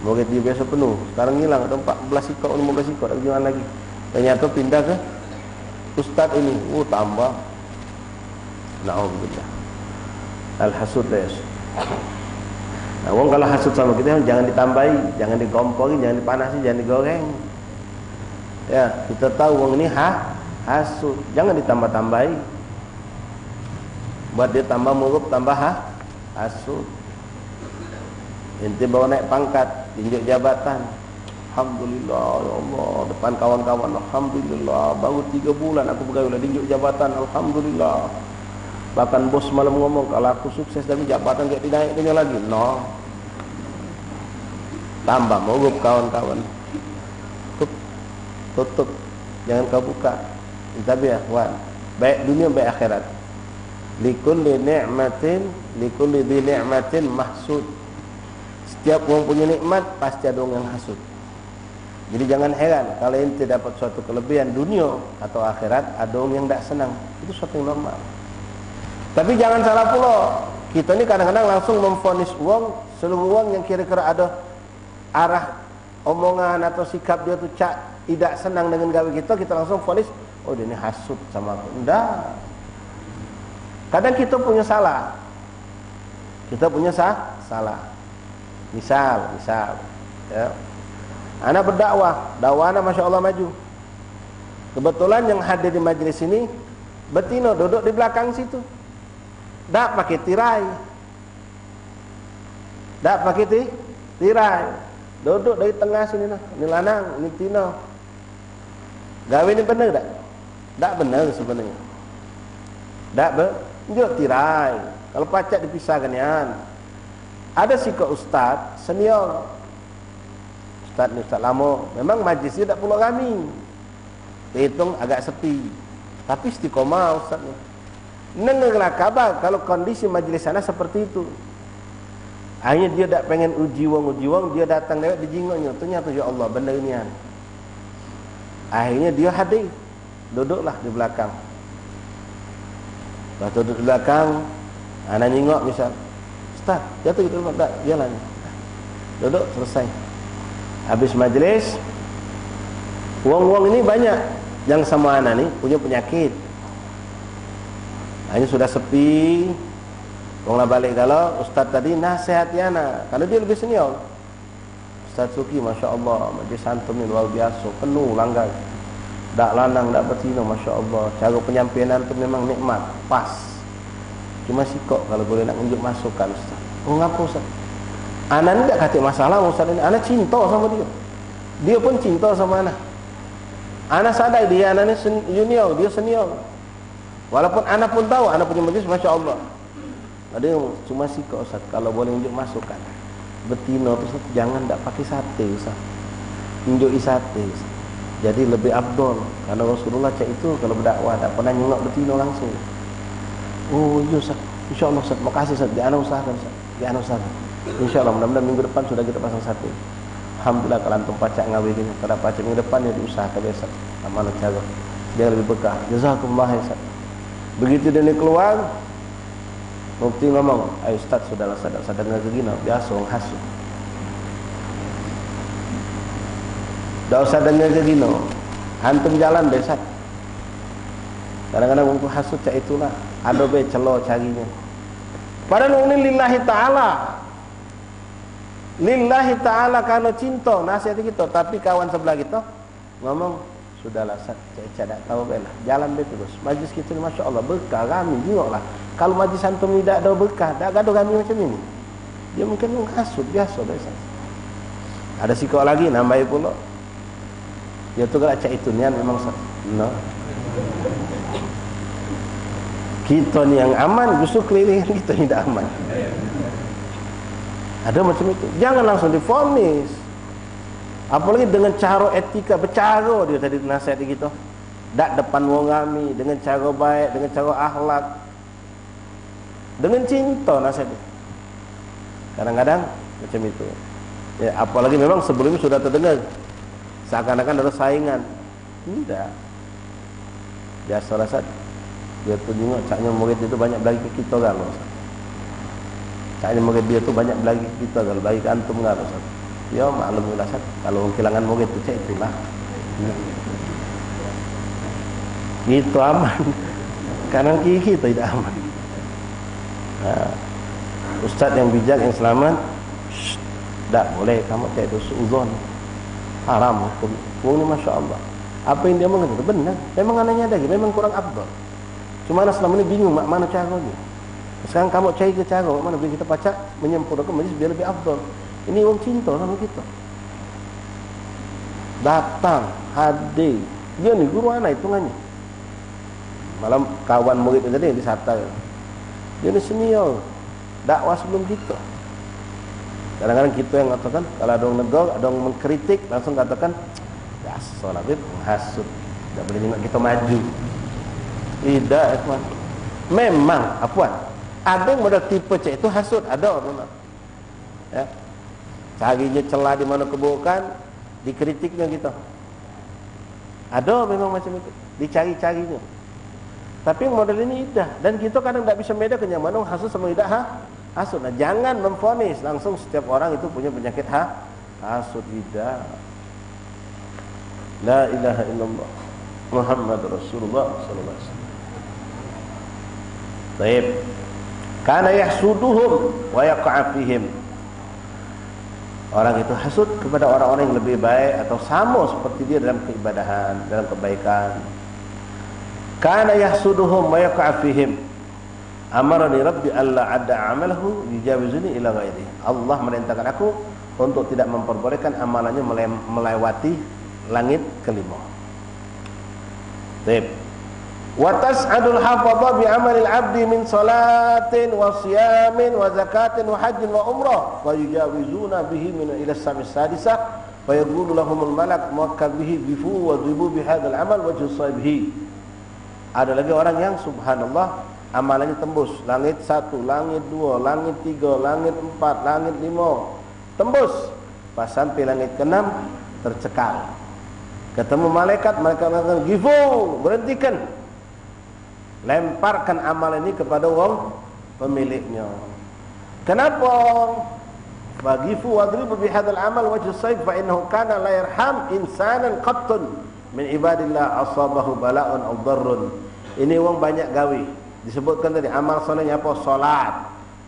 mau dia biasa penuh, sekarang hilang, ada 14 ikut, 15 ikut, tak jangan lagi. Ternyata pindah ke ustaz ini, tambah. Alhamdulillah. Al-hasud ya. Orang kalau hasud sama kita jangan ditambahi, jangan digompori, jangan dipanasi, jangan digoreng. Ya, kita tahu orang ini hasud, jangan ditambah-tambahi. Buat dia tambah muruk, tambah hasud. Inti bawa naik pangkat, tinjuk jabatan. Alhamdulillah, ya Allah, depan kawan-kawan, alhamdulillah, baru 3 bulan aku pegawai tinjuk jabatan, alhamdulillah. Bahkan bos malam ngomong, kalau aku sukses dari jabatan kayak dinaikkannya lagi. No. Tambah muruk kawan-kawan. Tutup, jangan kau buka. Tapi ya, baik dunia baik akhirat. Likulli dhi ni'matin mahsud. Setiap orang punya nikmat pasti ada orang yang hasud. Jadi jangan heran kalau ente dapat suatu kelebihan dunia atau akhirat, ada orang yang tidak senang. Itu suatu yang normal. Tapi jangan salah pula, kita ni kadang-kadang langsung memvonis uang, seluruh uang yang kira-kira ada arah omongan atau sikap dia tu tidak senang dengan gawe kita langsung vonis, oh dia ni hasud sama aku. Enggak. Kadang kita punya salah. Salah. Misal, ya. Anak berdakwah, dakwah anak Masya Allah maju. Kebetulan yang hadir di majlis ini betina duduk di belakang situ. Tak pakai tirai. Duduk dari tengah sini nah. Ini lanang, ini tina. Gawe ni benar tak? Tak benar sebenarnya. Tak benar tirai. Kalau pacak dipisahkan ya. Ada sikap ustaz senior. Ustaz ni ustaz lama. Memang majlis dia tak pula kami. Hitung agak sepi. Tapi istiqomah ustaz ni. Nengerlah kabar kalau kondisi majlis sana seperti itu. Akhirnya dia tak pengen uji wang, dia datang lewat dijingoknya. Ternyata ya Allah benda ini kan. Akhirnya dia hadir. Duduklah di belakang. Lepas duduk di belakang, anak nyingok misal, Ustaz, jatuh gitu tak jalan. Duduk selesai. Habis majlis, uang ini banyak. Yang sama anak ni punya penyakit. Hanya sudah sepi. Orang balik kalau Ustaz tadi nasihati anak, karena dia lebih senior. Ustaz Suki Masya Allah, majlis antum ni luar biasa, penuh langgar. Tak lanang, tak betina, Masya Allah. Cara penyampaian antum memang nikmat, pas. Cuma sikok kalau boleh nak unjuk masukan Ustaz. Oh ngapa Ustaz? Anak ni tak kata masalah Ustaz ini. Anak cinta sama dia. Dia pun cinta sama anak. Anak sadar dia anak ni junior, dia senior. Walaupun anak pun tahu, anak punya majlis Masya Allah. Ada yang cuma sikap Ustaz, kalau boleh unjuk masukan. Betina tu Ustaz, jangan tak pakai sate Ustaz. Unjuk sate Ustaz. Jadi lebih abdul. Karena Rasulullah cak itu kalau berdakwah tak pernah nyengok betina langsung. Oh iya Ustaz, insya Allah Ustaz, makasih Ustaz. Dia anak usahakan Ustaz. Insya Allah mudah-mudahan minggu depan sudah kita pasang sate. Alhamdulillah kalau antum pacak ngawe gini. Kalau pacak minggu depan ya diusahakan ya Ustaz. Amanah cara. Dia lebih berkah. Jazakumullah ya Ustaz. Begitu dia ni keluar, mufti ngomong, ayo Ustaz sudahlah sadar-sadar dengan begini, biasa orang hasud. Tak usah dengar ke gino. Antum jalan besar. Kadang-kadang untuk hasut cak itulah. Ada be celo carinya. Padahal ini lillahi ta'ala. Lillahi ta'ala karena cinta nasihat kita. Tapi kawan sebelah kita ngomong, sudahlah Sat, cak tak tahu be lah. Jalan be terus. Majlis kita ni Masya Allah berkah kami. Tengoklah. Kalau majlis antum ni tak ada berkah, tak ada kami macam ini. Dia mungkin menghasut biasa biasa. Ada sikap lagi nambai pula. Dia tu kalau cak itu niat memang no. Kita ni yang aman, justru keliling kita ni tak aman. Ada macam itu. Jangan langsung divonis. Apalagi dengan cara etika, bercara dia tadi nasihat kita. Tak depan wong kami, dengan cara baik, dengan cara akhlak, dengan cinta nasihat dia. Kadang-kadang macam itu. Ya, apalagi memang sebelumnya sudah terdengar seakan-akan ada saingan. Tidak. Biasa rasa dia tu tengok caknya murid itu banyak bagi ke kita kan. Caknya murid dia tu banyak bagi ke kita kalau bagi ke antum kan. Ya maklum lah Sat. Kalau kehilangan murid tu cak itulah. Itu aman. Kanan kiri kita tidak aman. Ustaz yang bijak yang selamat, tak boleh kamu cak itu suuzon. Haram hukum. Ini Masya Allah. Apa yang dia mengatakan benar. Memang anaknya ada, memang kurang afdal. Cuma anak selama ini bingung mana caranya. Sekarang kamu cari ke cara mana biar kita pacak menyempurnakan majlis biar lebih afdal. Ini orang cinta sama kita. Datang, hadir. Dia ni guru anak hitungannya. Malam kawan murid tadi yang disata. Dia ni senior. Dakwah sebelum kita. Kadang-kadang kita yang katakan, kalau ada orang negur, ada orang mengkritik, langsung katakan, ya salah menghasut. Tak boleh tengok kita maju. Tidak, Ikhwan. Memang, Afwan, ada yang model tipe cek itu hasut, ada memang. Ya. Carinya celah di mana keburukan, dikritiknya kita. Ada memang macam itu, dicari-carinya. Tapi model ini indah, dan kita kadang tak bisa bedakan yang mana hasut sama tidak hasut. Nah, jangan memvonis langsung setiap orang itu punya penyakit hasut. Tidak. La ilaha illallah Muhammad Rasulullah sallallahu alaihi wasallam. Baik. Kana yahsuduhum wa yaqa' fihim. Orang itu hasud kepada orang-orang yang lebih baik atau sama seperti dia dalam keibadahan, dalam kebaikan. Kana yahsuduhum wa yaqa' fihim. Amarani Rabbi alla adda amalahu yujawizuni ila ghairi. Allah merintahkan aku untuk tidak memperbolehkan amalannya melewati langit kelima. Baik. Wa tas'adul hafadha bi amalil 'abdi min salatin wa siyamin wa zakatin wa hajjin wa umrah wa yujawizuna bihi min ila as-sami as-sadisah wa yaqulu lahumul malak muwakkal bihi bifu wa dhibu bi hadzal amal wa jusabihi. Ada lagi orang yang subhanallah amalannya tembus langit 1, langit 2, langit 3, langit 4, langit 5 tembus pas sampai langit ke-6 tercekal. Ketemu malaikat mengatakan gifu, berhentikan. Lemparkan amal ini kepada orang pemiliknya. Kenapa? Bagifu wadribu bihadzal amal wajh sayf fa innahu kana la yarham insanan qattun min ibadillah asabahu bala'un aw darrun. Ini orang banyak gawe. Disebutkan tadi amal solehnya apa? Salat,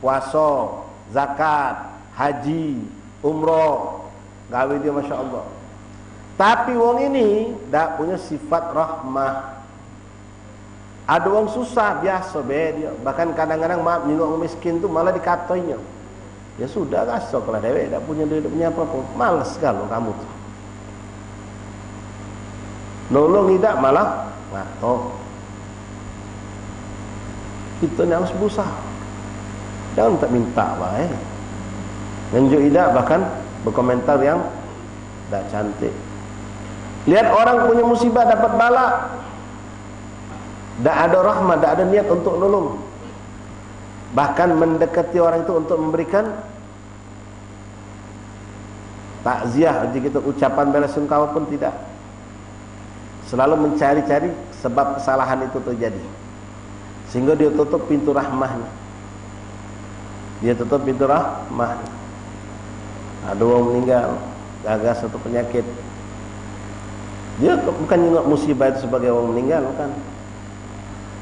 puasa, zakat, haji, umrah. Gawe dia Masya Allah. Tapi orang ini tak punya sifat rahmah. Ada orang susah biasa dia. Bahkan kadang-kadang maaf nengok orang miskin tu malah dikatainya. Ya sudah rasa kalau dewek tak punya duit, punya apa-apa. Malas kalau kamu tu. Nolong tidak malah ngato. Kita ni harus berusaha. Jangan tak minta baik. Menunjuk tidak bahkan berkomentar yang tak cantik. Lihat orang punya musibah dapat bala. Tak ada rahmat, tak ada niat untuk nolong. Bahkan mendekati orang itu untuk memberikan takziah, jadi kita ucapan bela sungkawa pun tidak. Selalu mencari-cari sebab kesalahan itu terjadi. Sehingga dia tutup pintu rahmahnya. Dia tutup pintu rahmahnya. Ada orang meninggal gagal satu penyakit. Dia bukan ingat musibah itu sebagai orang meninggal, bukan.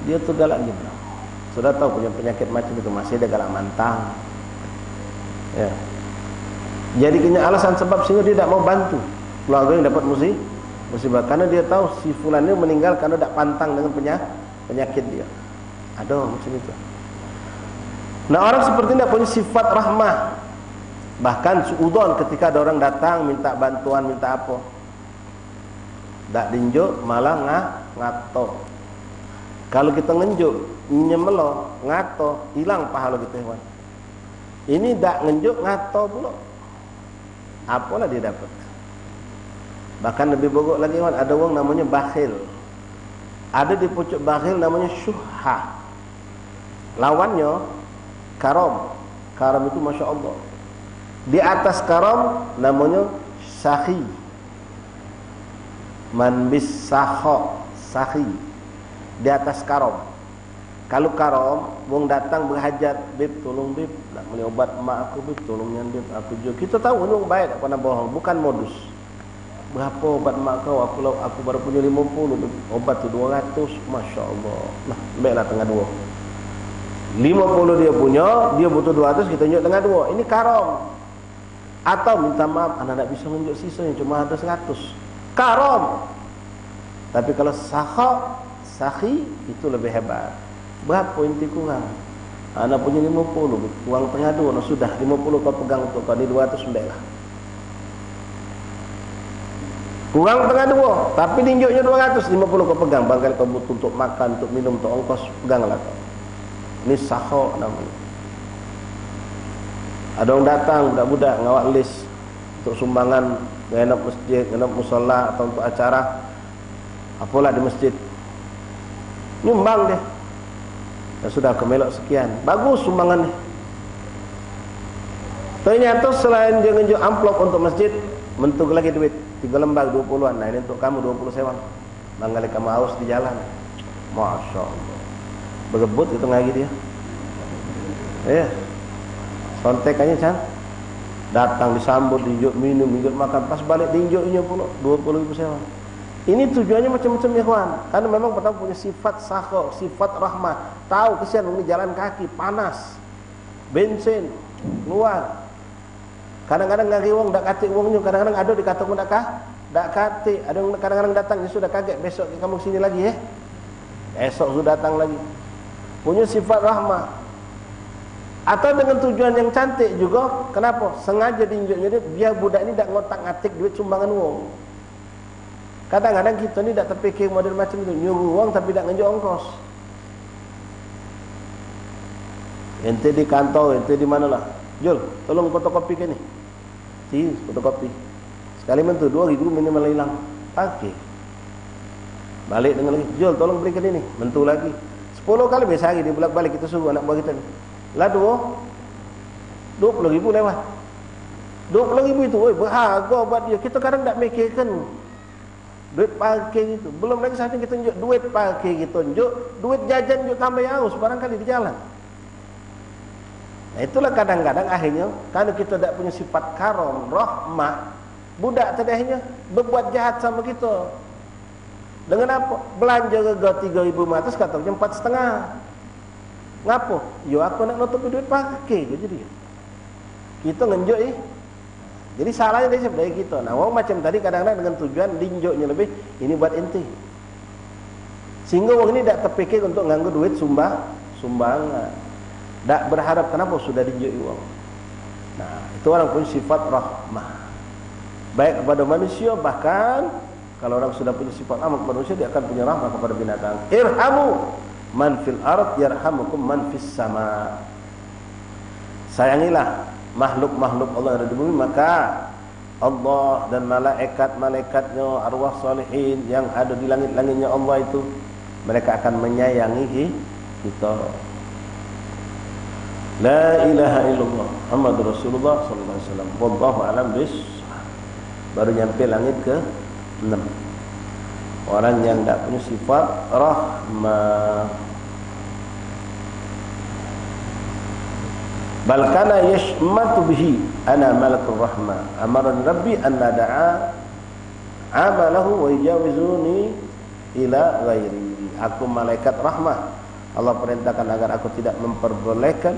Dia tuh galak gitu. Sudah tahu punya penyakit macam itu, masih ada galak mantang. Ya. Jadi punya alasan sebab sehingga dia tidak mau bantu keluarga yang dapat musibah, karena dia tahu si fulan ini meninggal karena tidak pantang dengan penyakit dia. Ada macam itu. Nah, orang seperti ini tidak punya sifat rahmah. Bahkan suudon ketika ada orang datang minta bantuan, minta apa, tak dinjuk malah ngato. Kalau kita ngenjuk nyemelo ngato, hilang pahala kita hewan. Ini tak ngenjuk ngato pula, apalah dia dapat. Bahkan lebih buruk lagi hewan, ada orang namanya bakhil. Ada di pucuk bakhil namanya syuhha. Lawannya karam. Karam itu Masya Allah. Di atas karam namanya sakhi. Man bis sakhi. Di atas karam. Kalau karam, wong datang berhajat, bib tolong bib, nak beli obat mak aku bib, tolong nyan bib, aku juga. Kita tahu ini baik, tak pernah bohong, bukan modus. Berapa obat mak kau? Aku baru punya 50 bib. Obat tu 200, Masya Allah. Nah, baiklah tengah dua. 50 dia punya, dia butuh 200, kita tunjuk tengah dua. Ini karam. Atau minta maaf, anak tak bisa menunjuk sisa yang cuma ada 100. Karam. Tapi kalau sakhi itu lebih hebat. Berapa inti kurang? Anak punya 50, kurang tengah dua, nah sudah 50 kau pegang untuk kau, ni 200 baiklah. Kurang tengah dua, tapi tunjuknya 250 kau pegang. Barangkali kau butuh untuk makan, untuk minum, untuk ongkos, peganglah kau. Ini sakha namanya. Ada orang datang, budak-budak ngawak list untuk sumbangan ngenap masjid, ngenap musola atau untuk acara apalah di masjid. Nyumbang dia. Ya sudah, kemelok sekian. Bagus sumbangan ni. Ternyata selain dia ngejuk amplop untuk masjid, mentuk lagi duit 3 lembar 20-an. Nah, ini untuk kamu 20 sewang. Barangkali kamu haus di jalan. Masya Allah. Berebut itu lagi dia. Ya. Sontekannya can. Datang disambut, diinjuk minum, diinjuk makan, pas balik diinjuknya pula 20.000 sewang. Ini tujuannya macam-macam ya kawan. Karena memang pertama punya sifat sakha, sifat rahmah. Tahu kesian ini jalan kaki panas, bensin keluar. Kadang-kadang ngari wong dak katik wongnya, kadang-kadang ada dikata pun dak katik. Ada kadang-kadang datang dia sudah kaget, besok kamu sini lagi ya. Esok sudah datang lagi. Punya sifat rahmah. Atau dengan tujuan yang cantik juga. Kenapa? Sengaja diinjuknya dia biar budak ini dak ngotak-ngatik duit sumbangan wong. Kadang-kadang kita ni tak terfikir model macam itu, nyuruh uang tapi tak ngenjuk ongkos. Ente di kantor, ente di mana lah? Jul, tolong fotokopi ke ni. Si, fotokopi. Sekali mentu 2.000 minimal hilang. Pakai. Balik dengan lagi. Jul, tolong berikan ini. Mentu lagi. 10 kali biasa lagi dia bolak-balik kita suruh anak buah kita ni. Lah 20.000 lewat. 20.000 itu, oi, berharga buat dia. Kita kadang tak mikirkan duit parkir itu. Belum lagi saat ini kita tunjuk duit parkir, kita tunjuk duit jajan, tunjuk tambah haus barangkali di jalan. Nah, itulah kadang-kadang akhirnya kalau kita tak punya sifat karam, rahmah, budak tadi akhirnya berbuat jahat sama kita. Dengan apa? Belanja rega 3.500 katanya 4,5. Ngapa? Yo aku nak nutup duit parkir je jadi. Kita ngenjuk jadi salahnya dari kita. Nah, orang macam tadi kadang-kadang dengan tujuan dinjuknya lebih, ini buat ente. Sehingga orang ini tak terfikir untuk nganggu duit sumbangan. Tak berharap kenapa sudah dinjuk uang. Nah, itu orang punya sifat rahmah. Baik kepada manusia, bahkan kalau orang sudah punya sifat rahmah kepada manusia, dia akan punya rahmah kepada binatang. Irhamu man fil ard yarhamukum man fis sama. Sayangilah makhluk-makhluk Allah yang ada di bumi, maka Allah dan malaikat-malaikatnya, arwah salihin yang ada di langit-langitnya Allah itu, mereka akan menyayangi kita. La ilaha illallah Muhammadur Rasulullah sallallahu alaihi wasallam. Wallahu a'lam bishawab. Baru nyampe langit ke 6. Orang yang tak punya sifat rahmah. Bal kana yashmatu bihi ana malakul rahmah. Amaran rabbi an nada'a amalahu wa yujawizuni ila ghairi. Aku malaikat rahmah. Allah perintahkan agar aku tidak memperbolehkan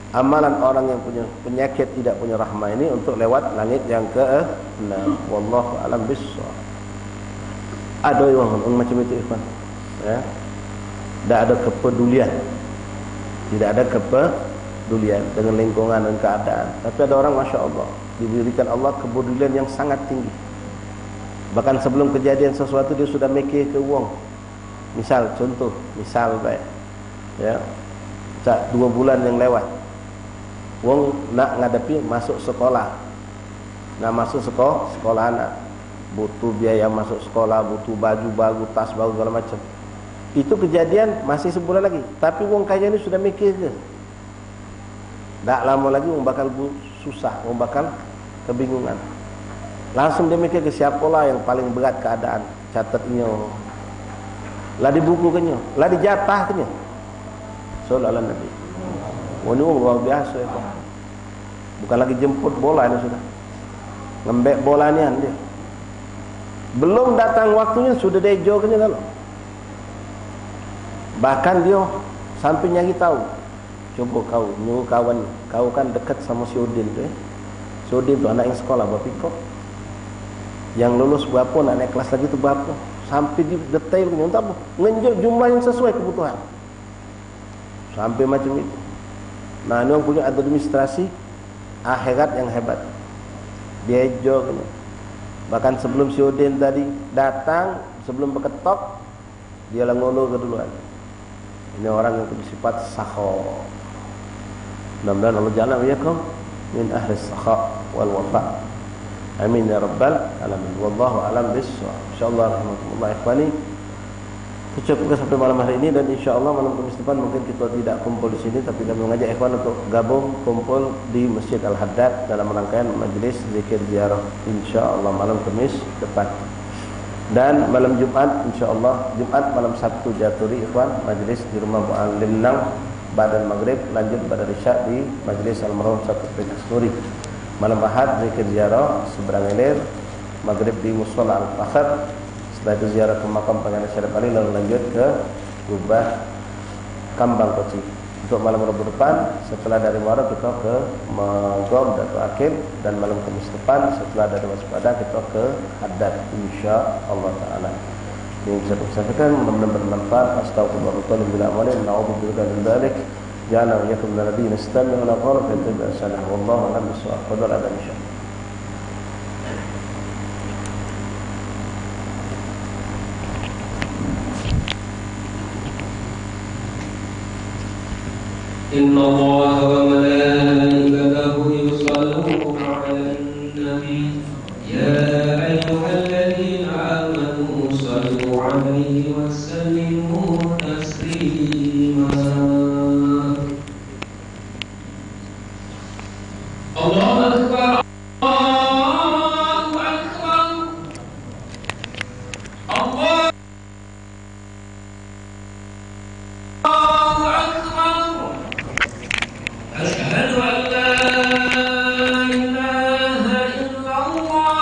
amalan orang yang punya penyakit tidak punya rahmah ini untuk lewat langit yang ke-6. Wallahu a'lam bissawab. Ada yang macam itu, ikhwan. Ya. Tidak ada kepedulian. Tidak ada kepedulian dengan lingkungan dan keadaan. Tapi ada orang, masya Allah, diberikan Allah kepedulian yang sangat tinggi. Bahkan sebelum kejadian sesuatu dia sudah mikir ke uang. Misal, contoh, baik, ya, 2 bulan yang lewat, uang nak ngadepi masuk sekolah, nak masuk sekolah anak, butuh biaya masuk sekolah, butuh baju baru, tas baru, segala macam. Itu kejadian masih sebulan lagi, tapi uang kaya ini sudah mikir ke, tak lama lagi uang bakal susah, uang bakal kebingungan. Langsung dia mikir ke siapalah yang paling berat keadaan, catatnya, lah di buku kenya, lah di jatah kenya. Sallallahu alaihi Nabi. Ini luar biasa ya, bukan lagi jemput bola ini sudah, ngembek bola ni dia. Belum datang waktunya sudah dejo kenya kalau. Bahkan dia sampai nyari tahu. Coba kau nyuruh kawan, kau kan dekat sama si Udin tu Si Udin tu anak yang sekolah berapa kok? Yang lulus berapa, nak naik kelas lagi tu berapa? Sampai di detail punya, tak apa, ngenjuk jumlah yang sesuai kebutuhan. Sampai macam itu. Nah, ini orang punya administrasi akhirat yang hebat. Dia hijau kan. Bahkan sebelum si Udin tadi datang, sebelum berketok, dia ngolo keduluan. Ini orang yang punya sifat sakha. Mudah-mudahan Allah jalla wa yakum min ahli sakha wal wafa. Amin ya rabbal alamin. Wallahu alam bissawab. Insyaallah rahmatullah ikhwani. Kita cukup sampai malam hari ini, dan insyaallah malam Kamis depan mungkin kita tidak kumpul di sini, tapi kami mengajak ikhwan untuk gabung kumpul di Masjid Al-Haddad dalam rangkaian majelis zikir ziarah insyaallah malam Kamis depan. Dan malam Jumat insyaallah, Jumat malam Sabtu Jaturi ikhwan, majelis di rumah Bu Alim Nang badan maghrib, lanjut pada isya di majelis Al-Marhum Satu Nuri. Malam Ahad zikir ziarah seberang ilir, maghrib di Mushola Al-Fakhr. Setelah itu ziarah ke makam Pangeran Syarif Ali, lalu lanjut ke Gubah Kambang Koci. Untuk malam Rabu depan, setelah dari Muara kita ke Magom Dato Akhir, dan malam Kamis depan setelah dari Waspada kita ke Haddad insyaallah taala. Ini bisa kita sampaikan, mudah-mudahan bermanfaat. Astagfirullahaladzim bila amalin, na'udzubika min dzalik. Ja'alna wa iyyakum minal ladzina yastami'una al-qawla fayattabi'una ahsana. Wallahu a'lam bissawab. Fadhal ada insyaallah. Inna Allaha wa malaikatahu yusalluna 'alan nabi ya ayyuhalladzina amanu sallu 'alaihi wa sallimu taslima. Allahu akbar. Allahu akbar. Allahu akbar. Asyhadu an la ilaha illallah.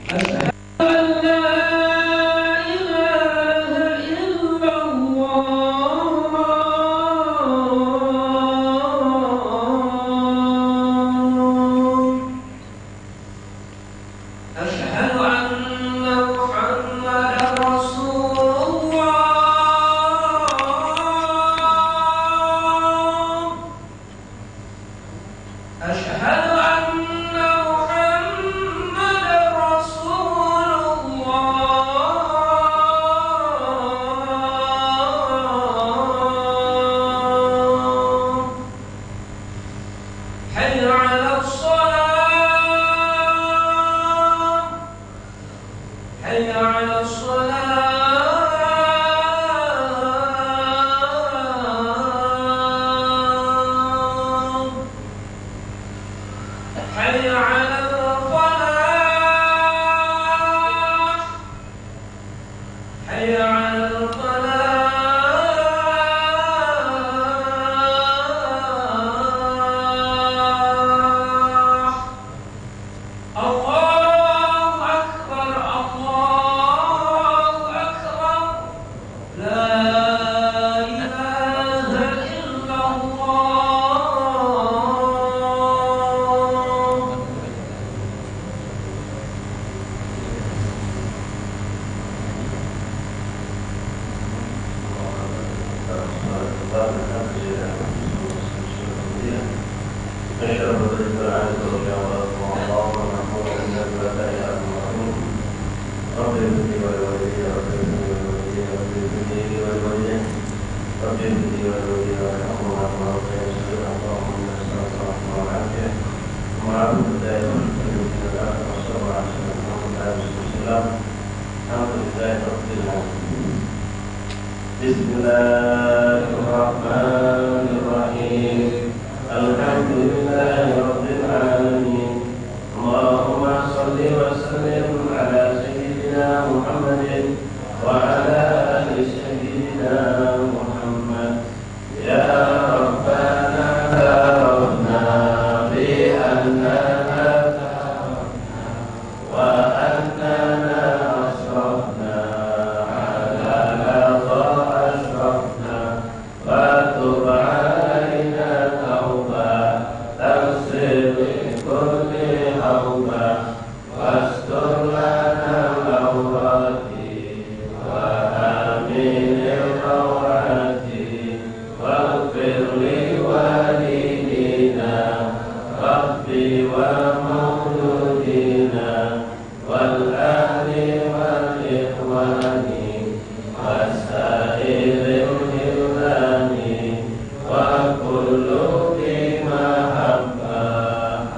Asyhadu an la ilaha illallah. Asyhadu anna Muhammadan Rasulullah. Bismillahirrahmanirrahim. Alhamdulillahirabbil alamin. Allahumma shalli wa sallim ala sayyidina Muhammadin wa ala ali sayyidina Muhammad. Ya Rabbana tarafna bi annana tarafna wa annana asrafna ala laqad asrafna wa tub alaina tauba taghfir li kulli hawba wastur lana al-awrati wa amin al-rawati waghfir li walidina rabbi wa mauludina wal ahli wal ikhwani wasairil hilani wa kullu mahabba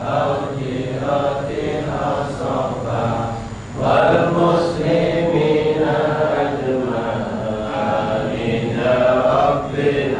aw jiratin asaba wal muslimina ajma'in ya rabbil